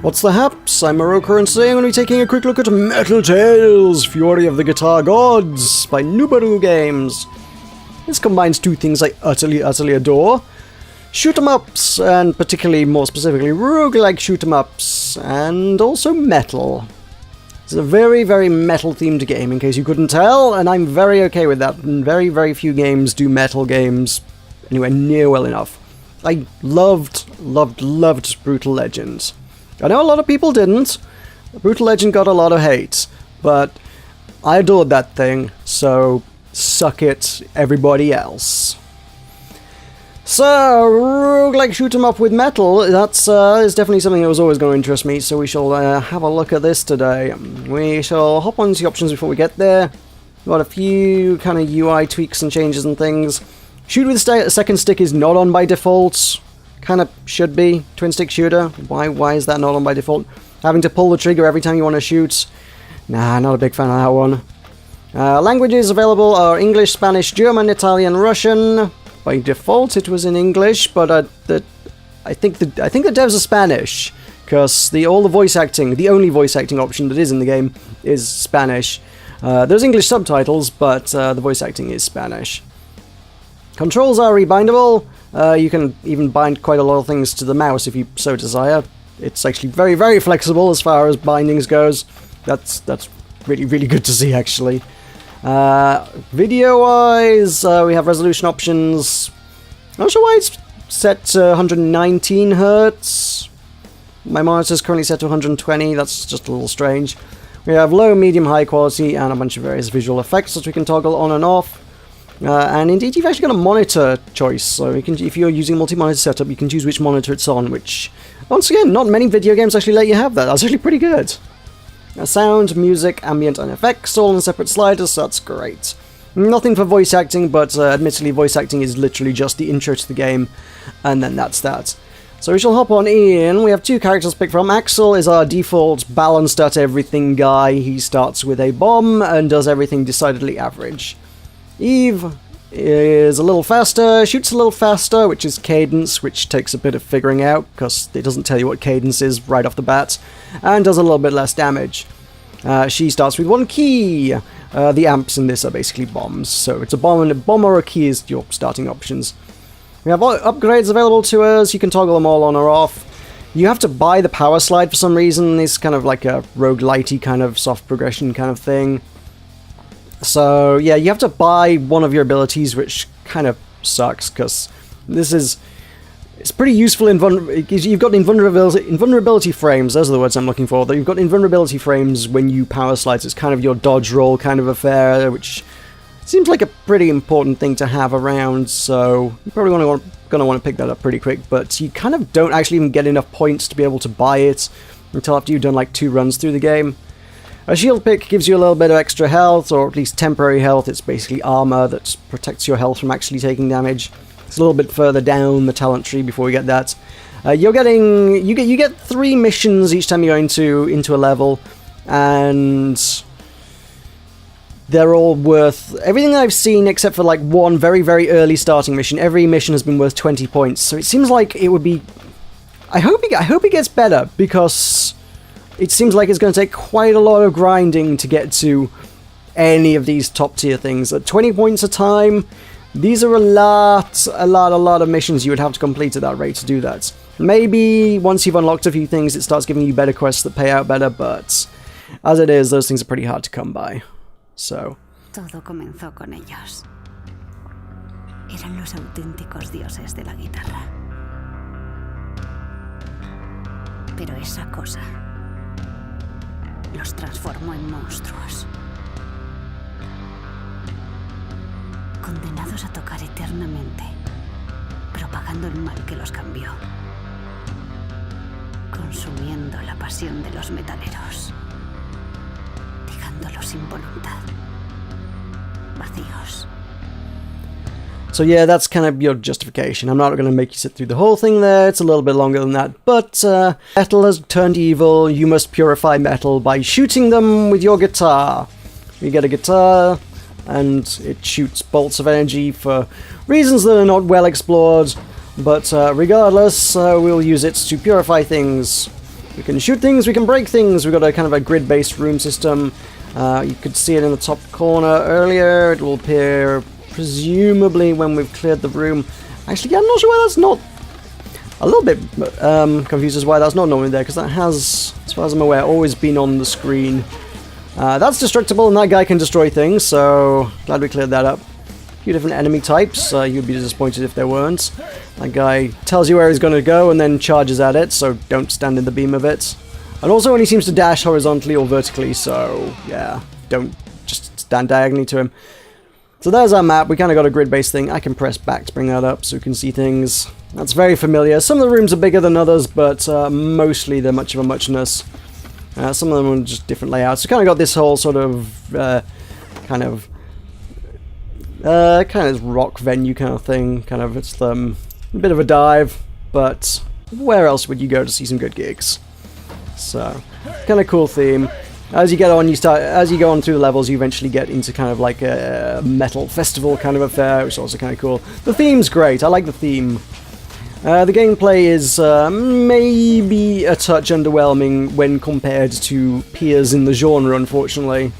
What's the haps? I'm Meroka, and today I'm going to be taking a quick look at Metal Tales, Fury of the Guitar Gods by Nuberu Games. This combines two things I utterly adore. Shoot 'em ups, and particularly, more specifically, roguelike shoot 'em ups, and also metal. It's a very, very metal-themed game, in case you couldn't tell, and I'm very okay with that. Very, very few games do metal games anywhere near well enough. I loved Brutal Legend. I know a lot of people didn't. Brutal Legend got a lot of hate, but I adored that thing, so suck it, everybody else. So, roguelike shoot 'em up with metal, that's is definitely something that was always going to interest me, so we shall have a look at this today. We shall hop on to the options before we get there. We've got a few kind of UI tweaks and changes and things. Shoot with a second stick is not on by default. Kind of should be. Twin stick shooter. Why is that not on by default? Having to pull the trigger every time you want to shoot. Nah, not a big fan of that one. Languages available are English, Spanish, German, Italian, Russian. By default it was in English, but I think the devs are Spanish, because the only voice acting option that is in the game is Spanish. There's English subtitles, but the voice acting is Spanish. Controls are rebindable. You can even bind quite a lot of things to the mouse if you so desire. It's actually very, very flexible as far as bindings goes. That's really, really good to see, actually. Video-wise, we have resolution options. Not sure why it's set to 119 Hz. My monitor's currently set to 120. That's just a little strange. We have low, medium, high quality, and a bunch of various visual effects that we can toggle on and off. And indeed, you've actually got a monitor choice, so you can, if you're using a multi-monitor setup, you can choose which monitor it's on, which, once again, not many video games actually let you have that. That's actually pretty good. Sound, music, ambient, and effects, all on separate sliders, so that's great. Nothing for voice acting, but admittedly, voice acting is literally just the intro to the game, and then that's that. So we shall hop on in. We have two characters to pick from. Axel is our default balanced at everything guy. He starts with a bomb and does everything decidedly average. Eve is a little faster, shoots a little faster, which is cadence, which takes a bit of figuring out, because it doesn't tell you what cadence is right off the bat, and does a little bit less damage. She starts with one key. The amps in this are basically bombs, so it's a bomb or a key is your starting options. We have upgrades available to us. You can toggle them all on or off. You have to buy the power slide for some reason. It's kind of like a roguelite-y kind of soft progression kind of thing. So, yeah, you have to buy one of your abilities, which kind of sucks, because it's pretty useful you've got invulnerability frames, those are the words I'm looking for. You've got invulnerability frames when you power slides. It's kind of your dodge roll kind of affair, which seems like a pretty important thing to have around, so you're probably going to want to pick that up pretty quick, but you kind of don't actually even get enough points to be able to buy it until after you've done like 2 runs through the game. A shield pick gives you a little bit of extra health, or at least temporary health. It's basically armor that protects your health from actually taking damage. It's a little bit further down the talent tree before we get that. You get 3 missions each time you go into a level, and they're all worth everything I've seen except for like one very, very early starting mission. Every mission has been worth 20 points, so it seems like it would be. I hope it gets better, because it seems like it's going to take quite a lot of grinding to get to any of these top tier things. At 20 points a time, these are a lot of missions you would have to complete at that rate to do that. Maybe once you've unlocked a few things, it starts giving you better quests that pay out better, but as it is, those things are pretty hard to come by. So. Todo comenzó con ellos. Eran los auténticos dioses de la guitarra. Pero esa cosa los transformó en monstruos, condenados a tocar eternamente, propagando el mal que los cambió, consumiendo la pasión de los metaleros, dejándolos sin voluntad, vacíos. So yeah, that's kind of your justification. I'm not going to make you sit through the whole thing there. It's a little bit longer than that. But metal has turned evil. You must purify metal by shooting them with your guitar. You get a guitar, and it shoots bolts of energy for reasons that are not well explored. But regardless, we'll use it to purify things. We can shoot things, we can break things. We've got a kind of a grid-based room system. You could see it in the top corner earlier. It will appear presumably when we've cleared the room. Actually, yeah, I'm not sure why that's not... A little bit confused as why that's not normally there, because that has, as far as I'm aware, always been on the screen. That's destructible, and that guy can destroy things, so glad we cleared that up. A few different enemy types. You'd be disappointed if there weren't. That guy tells you where he's going to go and then charges at it, so don't stand in the beam of it. And also only seems to dash horizontally or vertically, so yeah, don't just stand diagonally to him. So there's our map. We kind of got a grid-based thing. I can press back to bring that up so we can see things. That's very familiar. Some of the rooms are bigger than others, but mostly they're much of a muchness. Some of them are just different layouts. So kind of got this whole sort of kind of rock venue kind of thing. Kind of it's a bit of a dive, but where else would you go to see some good gigs? So kind of cool theme. As you get on, as you go on through the levels, you eventually get into kind of like a metal festival kind of affair, which is also kind of cool. The theme's great. I like the theme. The gameplay is maybe a touch underwhelming when compared to peers in the genre, unfortunately.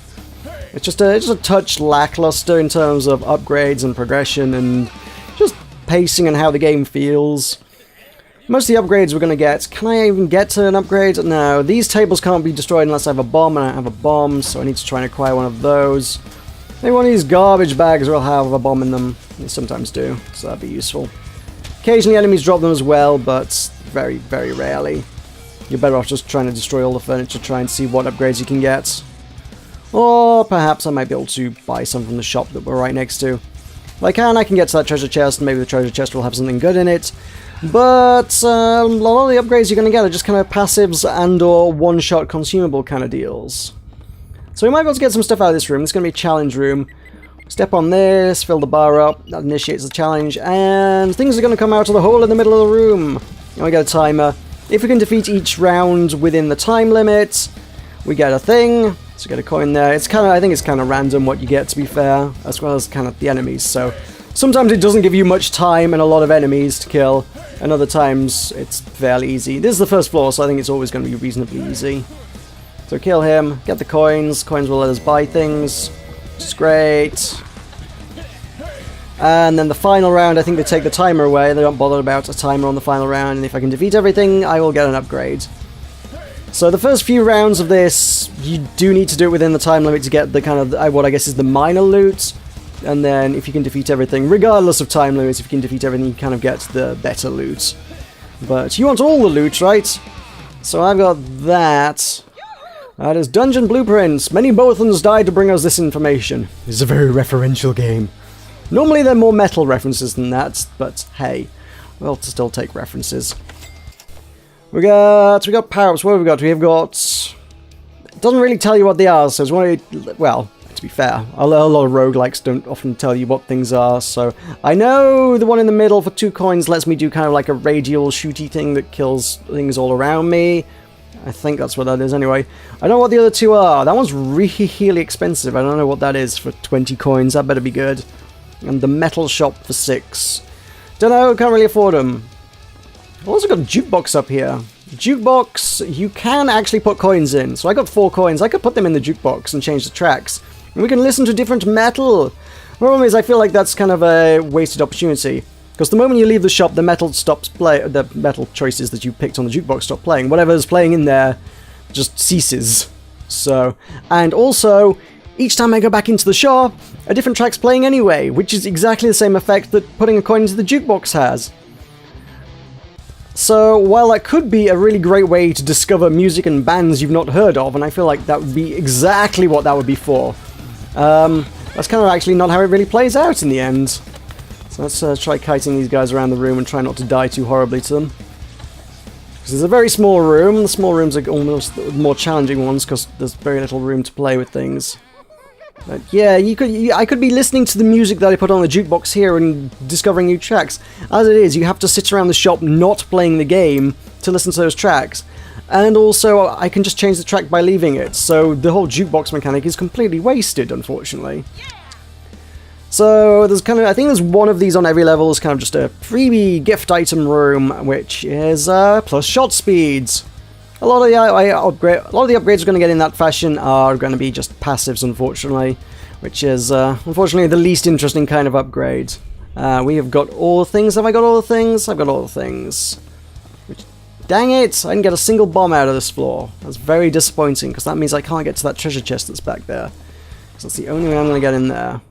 It's just a touch lackluster in terms of upgrades and progression and just pacing and how the game feels. Most of the upgrades we're going to get... Can I even get to an upgrade? No, these tables can't be destroyed unless I have a bomb, and I don't have a bomb, so I need to try and acquire one of those. Maybe one of these garbage bags will have a bomb in them. They sometimes do, so that'd be useful. Occasionally enemies drop them as well, but very, very rarely. You're better off just trying to destroy all the furniture, try and see what upgrades you can get. Or perhaps I might be able to buy some from the shop that we're right next to. If I can get to that treasure chest, and maybe the treasure chest will have something good in it. But a lot of the upgrades you're going to get are just kind of passives and or one-shot consumable kind of deals. So we might be able to get some stuff out of this room. It's going to be a challenge room. Step on this, fill the bar up, that initiates the challenge, and things are going to come out of the hole in the middle of the room. And we get a timer. If we can defeat each round within the time limit, we get a thing. So get a coin there. It's kind of, I think it's kind of random what you get, to be fair, as well as kind of the enemies. So sometimes it doesn't give you much time and a lot of enemies to kill, and other times it's fairly easy. This is the first floor, so I think it's always going to be reasonably easy. So kill him, get the coins. Coins will let us buy things, which is great. And then the final round, I think they take the timer away. They don't bother about a timer on the final round, and if I can defeat everything, I will get an upgrade. So the first few rounds of this, you do need to do it within the time limit to get the kind of, what I guess is the minor loot. And then if you can defeat everything, regardless of time limits, if you can defeat everything, you kind of get the better loot. But you want all the loot, right? So I've got that. That is Dungeon Blueprints. Many Bothans died to bring us this information. This is a very referential game. Normally they're more metal references than that, but hey, we'll still take references. We got power-ups. What have we got? We have got... It doesn't really tell you what they are, so it's one of... Well, to be fair, a lot of roguelikes don't often tell you what things are, so... I know the one in the middle for 2 coins lets me do kind of like a radial shooty thing that kills things all around me. I think that's what that is anyway. I don't know what the other 2 are. That one's really expensive. I don't know what that is for 20 coins. That better be good. And the metal shop for 6. Don't know, can't really afford them. I've also got a jukebox up here. Jukebox, you can actually put coins in. So I got 4 coins. I could put them in the jukebox and change the tracks. And we can listen to different metal. The problem is I feel like that's kind of a wasted opportunity. Because the moment you leave the shop, the metal stops playing. The metal choices that you picked on the jukebox stop playing. Whatever's playing in there just ceases. So, and also, each time I go back into the shop, a different track's playing anyway, which is exactly the same effect that putting a coin into the jukebox has. So, while that could be a really great way to discover music and bands you've not heard of, and I feel like that would be exactly what that would be for, that's kind of actually not how it really plays out in the end. So let's try kiting these guys around the room and try not to die too horribly to them. Because it's a very small room. The small rooms are almost the more challenging ones because there's very little room to play with things. But yeah, I could be listening to the music that I put on the jukebox here and discovering new tracks. As it is, you have to sit around the shop not playing the game to listen to those tracks. And also, I can just change the track by leaving it, so the whole jukebox mechanic is completely wasted, unfortunately. So there's kind of, I think there's one of these on every level. It's kind of just a freebie gift item room, which is plus shot speeds. A lot of the upgrades we're going to get in that fashion are going to be just passives, unfortunately, which is unfortunately the least interesting kind of upgrade. We have got all the things. Have I got all the things? I've got all the things. Which, dang it! I didn't get a single bomb out of this floor. That's very disappointing, because that means I can't get to that treasure chest that's back there. Because that's the only way I'm going to get in there.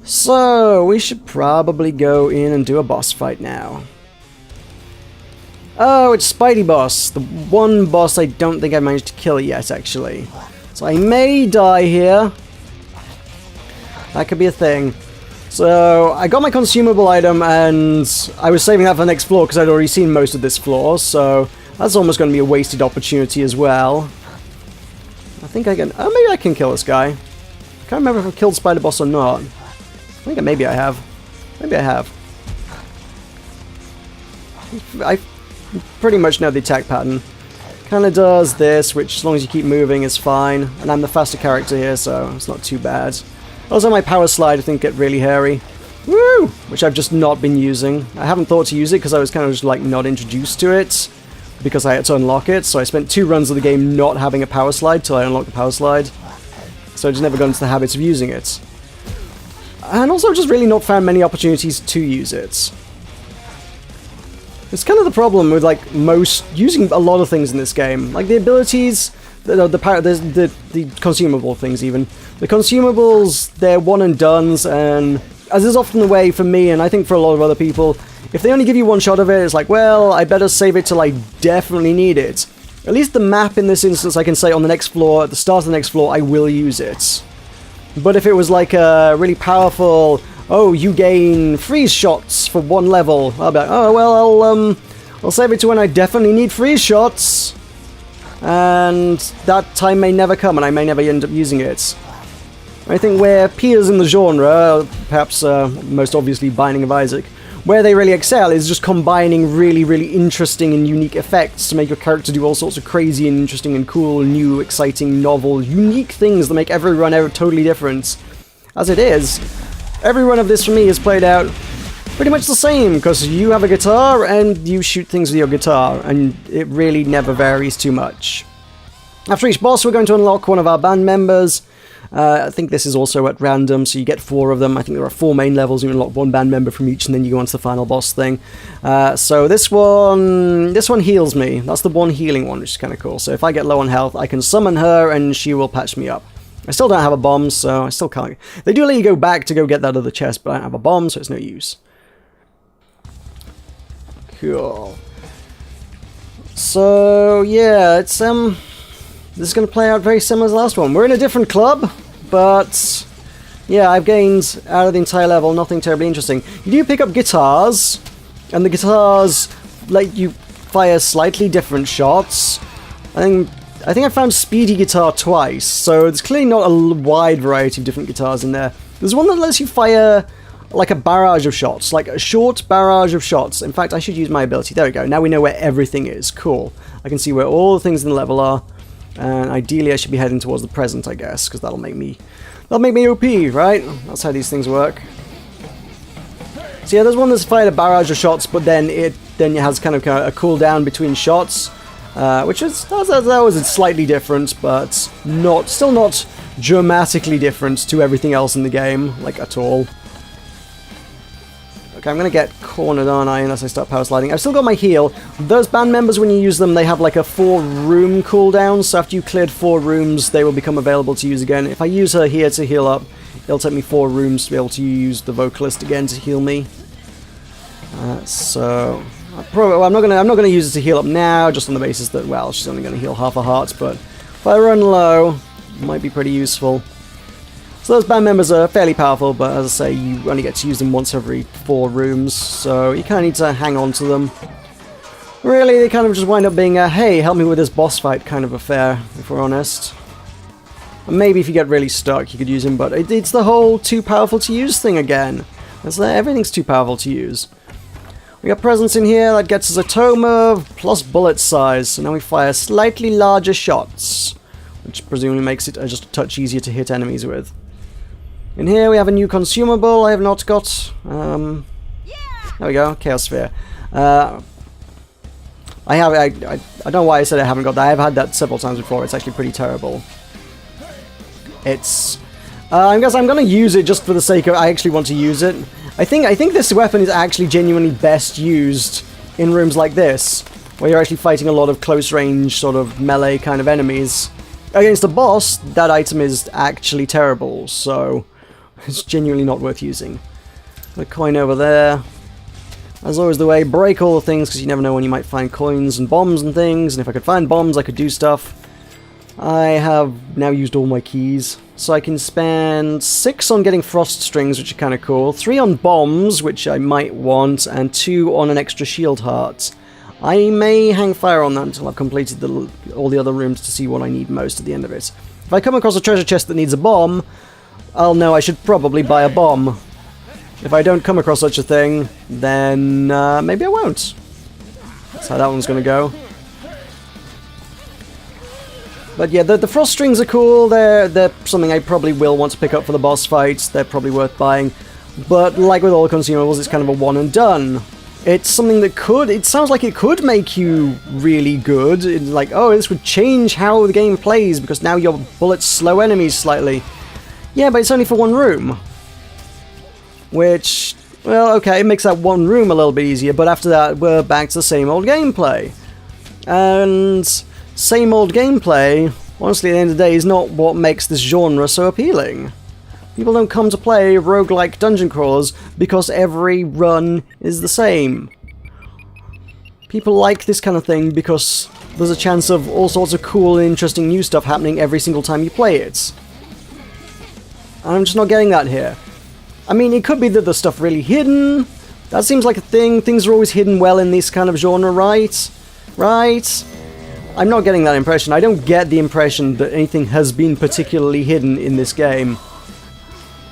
So, we should probably go in and do a boss fight now. Oh, it's Spidey Boss. The one boss I don't think I managed to kill yet, actually. So I may die here. That could be a thing. So, I got my consumable item, and I was saving that for the next floor because I'd already seen most of this floor, so that's almost going to be a wasted opportunity as well. I think I can... Oh, maybe I can kill this guy. I can't remember if I've killed Spider Boss or not. I think maybe I have. Maybe I have. I pretty much know the attack pattern. Kind of does this, which as long as you keep moving is fine. And I'm the faster character here, so it's not too bad. Also, my power slide I think get really hairy. Woo! Which I've just not been using. I haven't thought to use it because I was kind of just like not introduced to it. Because I had to unlock it, so I spent 2 runs of the game not having a power slide till I unlocked the power slide. So I just never got into the habit of using it. And also just really not found many opportunities to use it. It's kind of the problem with like using a lot of things in this game. Like the abilities, the consumable things even. The consumables, they're one and dones, and as is often the way for me, and I think for a lot of other people, if they only give you one shot of it, it's like, well, I better save it till I definitely need it. At least the map in this instance, I can say on the next floor, at the start of the next floor, I will use it. But if it was like a really powerful, oh, you gain freeze shots for 1 level, I'll be like, oh, well, I'll save it to when I definitely need freeze shots. And that time may never come, and I may never end up using it. I think where peers in the genre, perhaps most obviously Binding of Isaac, where they really excel is just combining really, really interesting and unique effects to make your character do all sorts of crazy and interesting and cool, new, exciting, novel, unique things that make every run totally different. As it is, every run of this for me is played out pretty much the same, because you have a guitar and you shoot things with your guitar, and it really never varies too much. After each boss, we're going to unlock one of our band members. I think this is also at random, so you get 4 of them. I think there are 4 main levels, you unlock 1 band member from each, and then you go on to the final boss thing. So this one heals me. That's the one healing one, which is kind of cool. So if I get low on health, I can summon her, and she will patch me up. I still don't have a bomb, so I still can't... They do let you go back to go get that other chest, but I don't have a bomb, so it's no use. Cool. So, yeah, it's, this is going to play out very similar to the last one. We're in a different club, but yeah, I've gained out of the entire level nothing terribly interesting. You do pick up guitars, and the guitars let you fire slightly different shots. I think I found speedy guitar twice, so there's clearly not a wide variety of different guitars in there. There's one that lets you fire like a barrage of shots, like a short barrage of shots. In fact, I should use my ability. There we go. Now we know where everything is. Cool. I can see where all the things in the level are. And ideally I should be heading towards the present, I guess, because that'll make me OP, right? That's how these things work. So yeah, there's one that's fired a barrage of shots, but then it has kind of a cooldown between shots, which is that was slightly different, but still not dramatically different to everything else in the game, like at all. Okay, I'm going to get cornered, aren't I, unless I start power sliding. I've still got my heal. Those band members, when you use them, they have like a 4-room cooldown, so after you cleared 4 rooms, they will become available to use again. If I use her here to heal up, it'll take me 4 rooms to be able to use the vocalist again to heal me. So, I'm not gonna use it to heal up now, just on the basis that, well, she's only going to heal half a heart, but if I run low, it might be pretty useful. So those band members are fairly powerful, but as I say, you only get to use them once every 4 rooms, so you kind of need to hang on to them. Really, they kind of just wind up being a, hey, help me with this boss fight kind of affair, if we're honest. And maybe if you get really stuck, you could use him, but it's the whole too powerful to use thing again. Everything's too powerful to use. We got presents in here, that gets us a tome of plus bullet size, so now we fire slightly larger shots, which presumably makes it just a touch easier to hit enemies with. In here we have a new consumable I have not got. There we go, Chaos Sphere. I don't know why I said I haven't got that. I've had that several times before. It's actually pretty terrible. It's... I guess I'm going to use it just for the sake of I actually want to use it. I think this weapon is actually genuinely best used in rooms like this, where you're actually fighting a lot of close-range, sort of melee kind of enemies. Against a boss, that item is actually terrible, so it's genuinely not worth using. A coin over there. As always the way, break all the things, because you never know when you might find coins and bombs and things, and if I could find bombs, I could do stuff. I have now used all my keys, so I can spend 6 on getting frost strings, which are kind of cool, 3 on bombs, which I might want, and 2 on an extra shield heart. I may hang fire on that until I've completed all the other rooms to see what I need most at the end of it. If I come across a treasure chest that needs a bomb, I'll know I should probably buy a bomb. If I don't come across such a thing, then maybe I won't. That's how that one's going to go. But yeah, the frost strings are cool. They're something I probably will want to pick up for the boss fights. They're probably worth buying. But like with all the consumables, it's kind of a one and done. It's something that it sounds like it could make you really good. It's like, oh, this would change how the game plays because now your bullets slow enemies slightly. Yeah, but it's only for one room. Which, well, okay, it makes that one room a little bit easier, but after that, we're back to the same old gameplay. And same old gameplay, honestly, at the end of the day, is not what makes this genre so appealing. People don't come to play roguelike dungeon crawlers because every run is the same. People like this kind of thing because there's a chance of all sorts of cool and interesting new stuff happening every single time you play it. And I'm just not getting that here. I mean, it could be that the stuff really hidden. That seems like a thing. Things are always hidden well in this kind of genre, right? Right? I'm not getting that impression. I don't get the impression that anything has been particularly hidden in this game.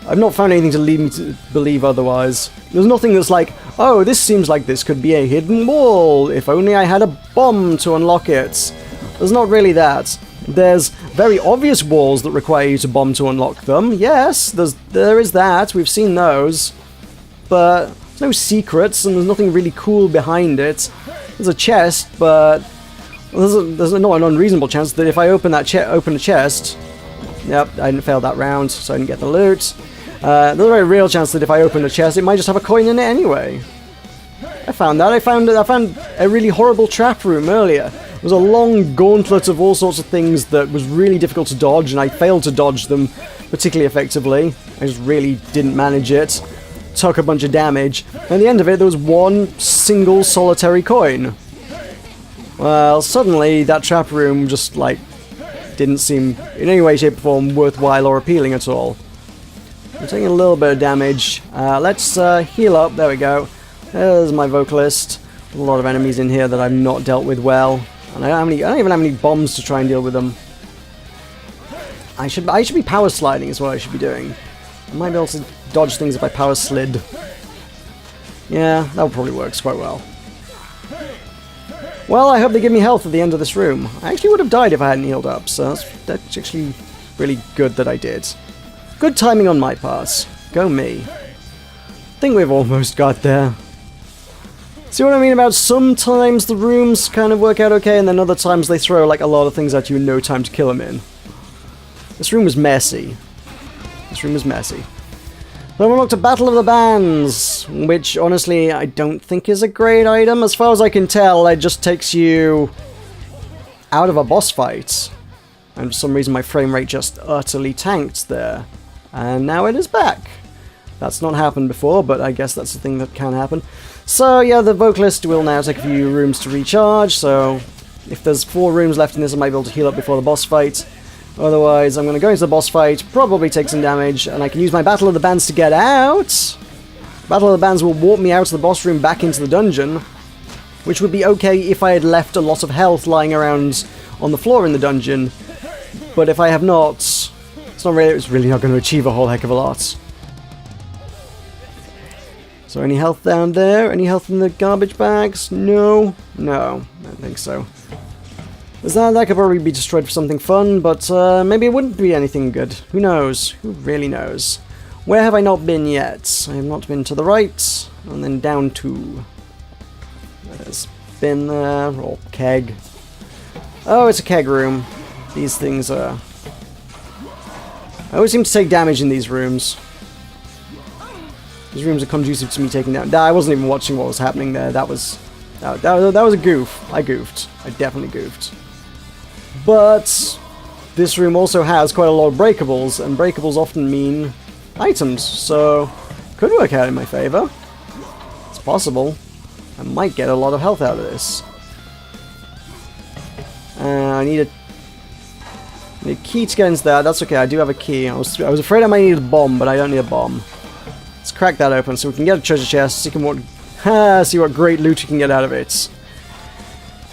I've not found anything to lead me to believe otherwise. There's nothing that's like, oh, this seems like this could be a hidden wall. If only I had a bomb to unlock it. There's not really that. There's very obvious walls that require you to bomb to unlock them. Yes, there is that. We've seen those. But there's no secrets, and there's nothing really cool behind it. There's a chest, but there's not an unreasonable chance that if I open a chest... Yep, I didn't fail that round, so I didn't get the loot. There's a very real chance that if I open a chest, it might just have a coin in it anyway. I found that. I found a really horrible trap room earlier. It was a long gauntlet of all sorts of things that was really difficult to dodge, and I failed to dodge them particularly effectively. I just really didn't manage it. Took a bunch of damage. And at the end of it, there was one single solitary coin. Well, suddenly, that trap room just, like, didn't seem in any way, shape, or form worthwhile or appealing at all. I'm taking a little bit of damage. Let's heal up. There we go. There's my vocalist. A lot of enemies in here that I've not dealt with well. And I don't even have any bombs to try and deal with them. I should be power sliding is what I should be doing. I might be able to dodge things if I power slid. Yeah, that probably works quite well. Well, I hope they give me health at the end of this room. I actually would have died if I hadn't healed up, so that's actually really good that I did. Good timing on my part. Go me. I think we've almost got there. See what I mean about sometimes the rooms kind of work out okay, and then other times they throw like a lot of things at you in no time to kill them in. This room was messy. This room was messy. So we unlocked a Battle of the Bands, which honestly I don't think is a great item. As far as I can tell, it just takes you out of a boss fight. And for some reason my frame rate just utterly tanked there. And now it is back. That's not happened before, but I guess that's the thing that can happen. So yeah, the vocalist will now take a few rooms to recharge, so if there's 4 rooms left in this I might be able to heal up before the boss fight. Otherwise I'm going to go into the boss fight, probably take some damage, and I can use my Battle of the Bands to get out. Battle of the Bands will warp me out of the boss room back into the dungeon, which would be okay if I had left a lot of health lying around on the floor in the dungeon, but if I have not, it's really not going to achieve a whole heck of a lot. So any health down there? Any health in the garbage bags? No. No, I don't think so. That could probably be destroyed for something fun, but maybe it wouldn't be anything good. Who knows? Who really knows? Where have I not been yet? I have not been to the right, and then down 2. There it is. bin there, or keg. Oh, it's a keg room. These things are... I always seem to take damage in these rooms. These rooms are conducive to me taking down... Nah, I wasn't even watching what was happening there. That was a goof. I goofed. I definitely goofed. But this room also has quite a lot of breakables, and breakables often mean items, so could work out in my favor. It's possible. I might get a lot of health out of this. I need a key to get into that. That's okay, I do have a key. I was afraid I might need a bomb, but I don't need a bomb. Let's crack that open so we can get a treasure chest, see what great loot we can get out of it.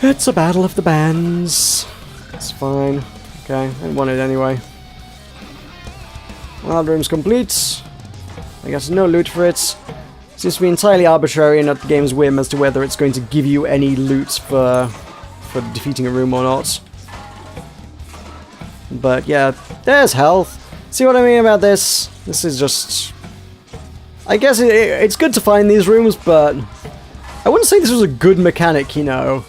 It's a battle of the bands. It's fine. Okay, I didn't want it anyway. Well, the room's complete. I got no loot for it. Seems to be entirely arbitrary and at the game's whim as to whether it's going to give you any loot for defeating a room or not. But yeah, there's health. See what I mean about this? This is just... I guess it's good to find these rooms, but I wouldn't say this was a good mechanic, you know.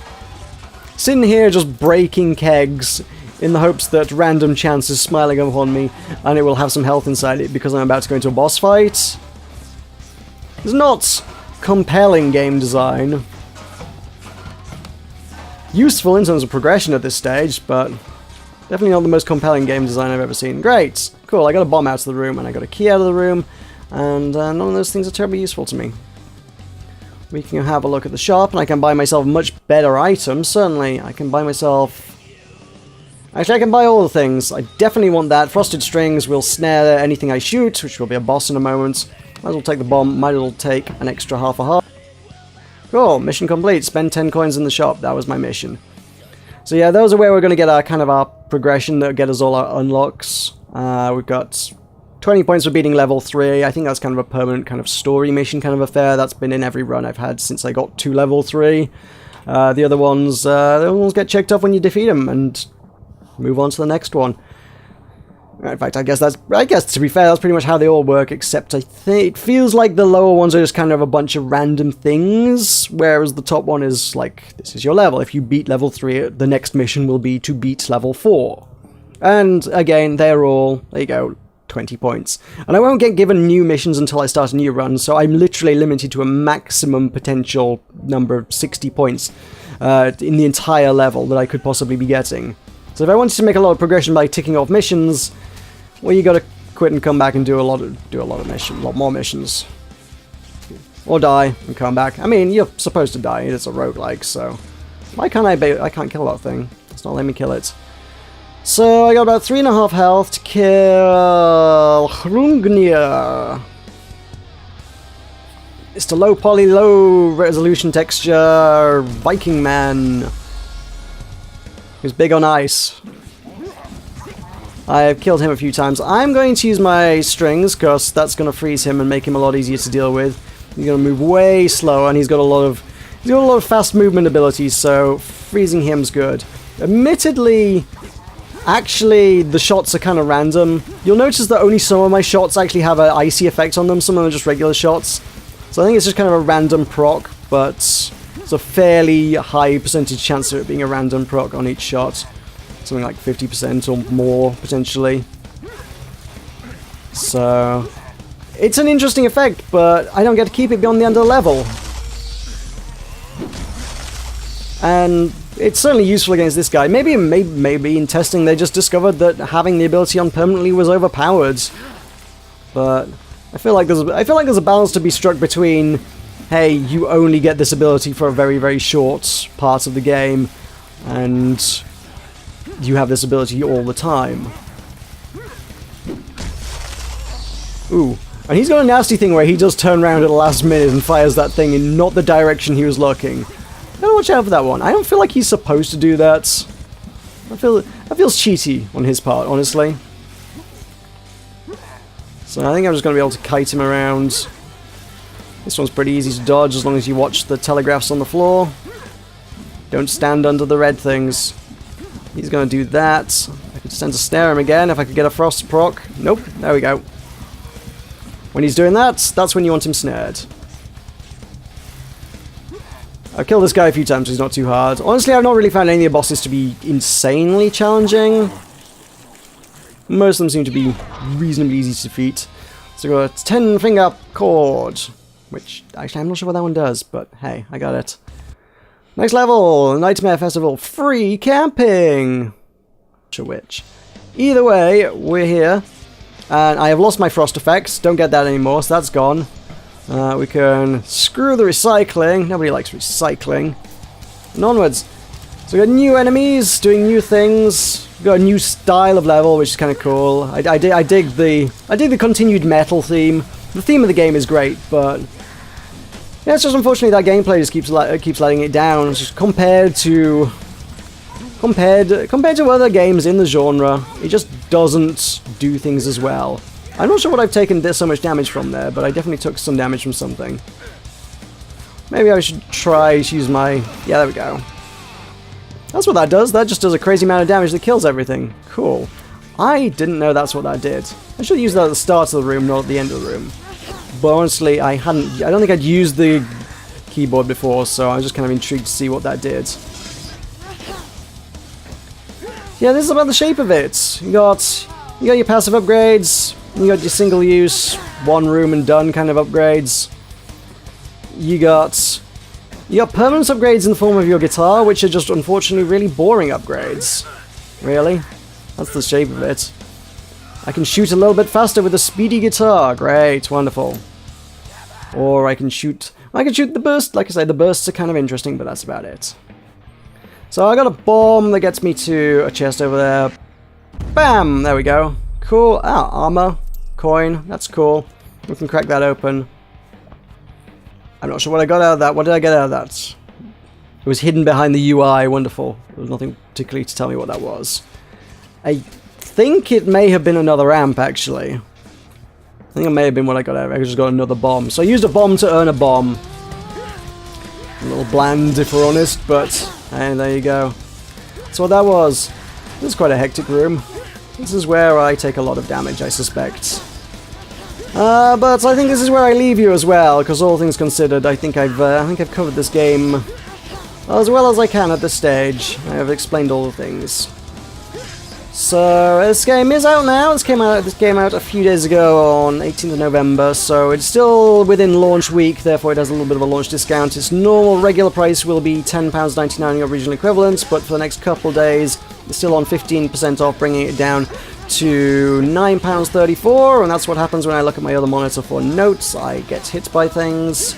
Sitting here just breaking kegs in the hopes that random chance is smiling upon me and it will have some health inside it because I'm about to go into a boss fight. It's not compelling game design. Useful in terms of progression at this stage, but definitely not the most compelling game design I've ever seen. Great! Cool, I got a bomb out of the room and I got a key out of the room, and none of those things are terribly useful to me. We can have a look at the shop, and I can buy myself much better items. Certainly, I can buy myself... Actually, I can buy all the things. I definitely want that. Frosted strings will snare anything I shoot, which will be a boss in a moment. Might as well take the bomb, might as well take an extra half a heart. Cool, mission complete. Spend 10 coins in the shop. That was my mission. So yeah, those are where we're going to get our kind of our progression that get us all our unlocks. We've got 20 points for beating level 3. I think that's kind of a permanent kind of story mission kind of affair. That's been in every run I've had since I got to level 3. The other ones get checked off when you defeat them and move on to the next one. In fact, I guess to be fair, that's pretty much how they all work, except I think it feels like the lower ones are just kind of a bunch of random things, whereas the top one is like, this is your level. If you beat level 3, the next mission will be to beat level 4. And again, they're all, there you go, 20 points. And I won't get given new missions until I start a new run, so I'm literally limited to a maximum potential number of 60 points in the entire level that I could possibly be getting. So if I wanted to make a lot of progression by ticking off missions, well, you gotta quit and come back and do a lot more missions. Or die and come back. I mean, you're supposed to die, it's a roguelike, so... Why can't I can't kill that thing? It's not letting me kill it. So, I got about 3.5 health to kill... Hrungnir. It's the low poly, low resolution texture Viking man. He's big on ice. I've killed him a few times. I'm going to use my strings, because that's going to freeze him and make him a lot easier to deal with. He's going to move way slow, and he's got a lot of fast movement abilities, so freezing him's good. Admittedly, actually, the shots are kind of random. You'll notice that only some of my shots actually have an icy effect on them, some of them are just regular shots. So I think it's just kind of a random proc, but it's a fairly high percentage chance of it being a random proc on each shot. Something like 50% or more, potentially. So, it's an interesting effect, but I don't get to keep it beyond the end of the level. And it's certainly useful against this guy. Maybe in testing they just discovered that having the ability on permanently was overpowered. But I feel like there's a balance to be struck between, hey, you only get this ability for a very, very short part of the game, and you have this ability all the time. Ooh. And he's got a nasty thing where he does turn around at the last minute and fires that thing in not the direction he was looking. Gotta watch out for that one. I don't feel like he's supposed to do that. That feels cheaty on his part, honestly. So I think I'm just going to be able to kite him around. This one's pretty easy to dodge as long as you watch the telegraphs on the floor. Don't stand under the red things. He's going to do that. I could stand to snare him again if I could get a frost proc. Nope, there we go. When he's doing that, that's when you want him snared. I've killed this guy a few times, so he's not too hard. Honestly, I've not really found any of the bosses to be insanely challenging. Most of them seem to be reasonably easy to defeat. So we've got 10-finger chord, which actually I'm not sure what that one does, but hey, I got it. Next level, Nightmare Festival, free camping. Which, either way, we're here, and I have lost my frost effects. Don't get that anymore, so that's gone. We can screw the recycling. Nobody likes recycling. And onwards. So we got new enemies doing new things. We got a new style of level, which is kind of cool. I dig the continued metal theme. The theme of the game is great, but yeah, it's just unfortunately that gameplay just keeps letting it down. It's just compared to other games in the genre, it just doesn't do things as well. I'm not sure what I've taken so much damage from there, but I definitely took some damage from something. Maybe I should try to use my... yeah, there we go. That's what that does. That just does a crazy amount of damage that kills everything. Cool. I didn't know that's what that did. I should have used that at the start of the room, not at the end of the room. But honestly, I don't think I'd used the keyboard before, so I was just kind of intrigued to see what that did. Yeah, this is about the shape of it. You got your passive upgrades, you got your single use, one room and done kind of upgrades. You got permanent upgrades in the form of your guitar, which are just unfortunately really boring upgrades. Really? That's the shape of it. I can shoot a little bit faster with a speedy guitar. Great, wonderful. Or I can shoot the burst. Like I said, the bursts are kind of interesting, but that's about it. So I got a bomb that gets me to a chest over there. Bam! There we go. Cool. Ah, armor. Coin. That's cool. We can crack that open. I'm not sure what I got out of that. What did I get out of that? It was hidden behind the UI. Wonderful. There was nothing particularly to tell me what that was. I think it may have been another amp, actually. I think it may have been what I got out of it. I just got another bomb. So I used a bomb to earn a bomb. A little bland, if we're honest, but... and there you go. So what that was. This is quite a hectic room. This is where I take a lot of damage, I suspect. But I think this is where I leave you as well, because all things considered, I think I've covered this game as well as I can at this stage. I have explained all the things. So this game is out now. This came out a few days ago on 18th of November, so it's still within launch week, therefore it has a little bit of a launch discount. Its normal regular price will be £10.99 your original equivalent, but for the next couple days it's still on 15% off, bringing it down to £9.34, and that's what happens when I look at my other monitor for notes. I get hit by things.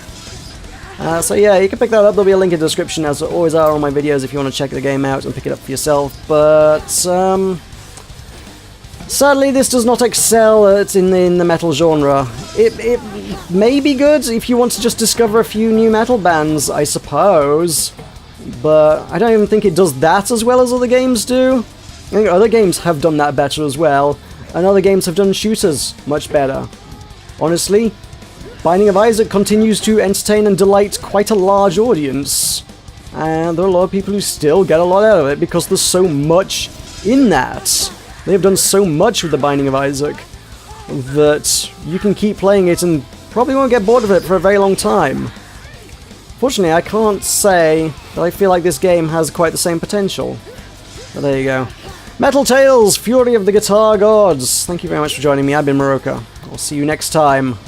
So yeah, you can pick that up. There'll be a link in the description, as there always are on my videos, if you want to check the game out and pick it up for yourself. But sadly, this does not excel in the metal genre. It may be good if you want to just discover a few new metal bands, I suppose. But I don't even think it does that as well as other games do. I think other games have done that better as well, and other games have done shooters much better. Honestly, Binding of Isaac continues to entertain and delight quite a large audience, and there are a lot of people who still get a lot out of it because there's so much in that. They've done so much with the Binding of Isaac that you can keep playing it and probably won't get bored of it for a very long time. Fortunately, I can't say that I feel like this game has quite the same potential. But there you go. Metal Tales, Fury of the Guitar Gods. Thank you very much for joining me. I've been Meroka. I'll see you next time.